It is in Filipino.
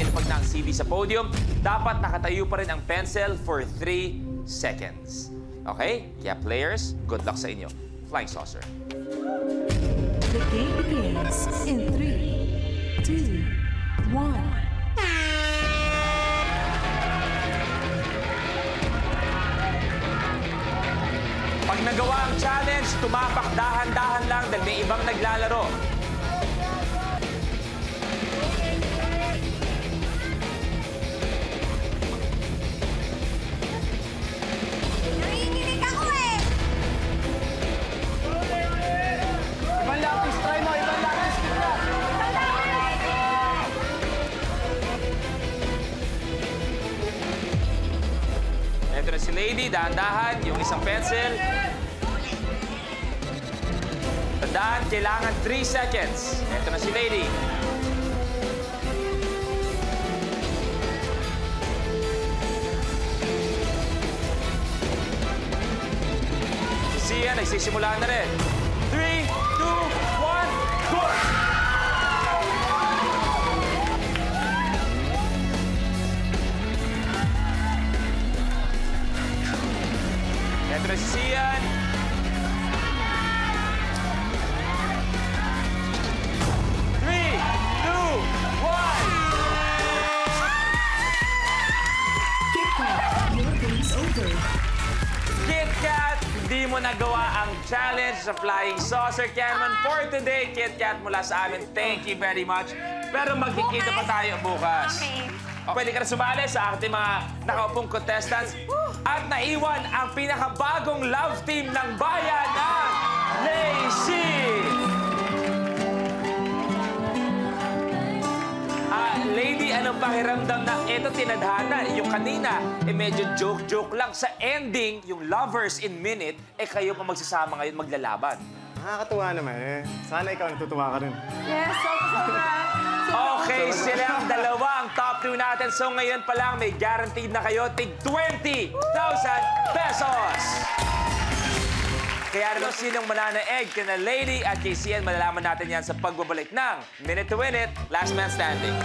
nailapag na ang CD sa podium, dapat nakatayo pa rin ang pencil for 3 seconds. Okay? Kaya players, good luck sa inyo. Flying Saucer. The game begins in 3, 2, 1. Pag nagawa ang challenge, tumapak dahan-dahan lang dahil may ibang naglalaro. Nanginginig ako eh! Ibang lapis, try mo. Ibang lapis. Ito na si Lady, dahan-dahan, yung isang pencil. Tandaan, kailangan 3 seconds. Ito na si Lady. Si Sia, nagsisimula na rin. 3, 2, 1, go! Ito na si Sian. KitKat, hindi mo nagawa ang challenge sa Flying Saucer. Kaya naman for today, KitKat mula sa amin, thank you very much. Pero magkikita pa tayo bukas. Okay. O, pwede ka na sumali sa ating mga nakaupong contestants. At naiwan ang pinakabagong love team ng bayan ng Lazy! Lady, anong pakiramdam na ito tinadhana? Yung kanina, medyo joke-joke lang. Sa ending, yung lovers in minute, kayo pa magsasama ngayon maglalaban. Nakakatuwa naman eh. Sana ikaw natutuwa ka rin. Yes, sobra. Okay, sila ang dalawa, ang top 2 natin. So ngayon pa lang, may guaranteed na kayo, tig 20,000 pesos! Kaya naman sinong mananaeg kina Lady at kay Sian, malalaman natin yan sa pagbabalik ng Minute to Win It, Last Man Standing.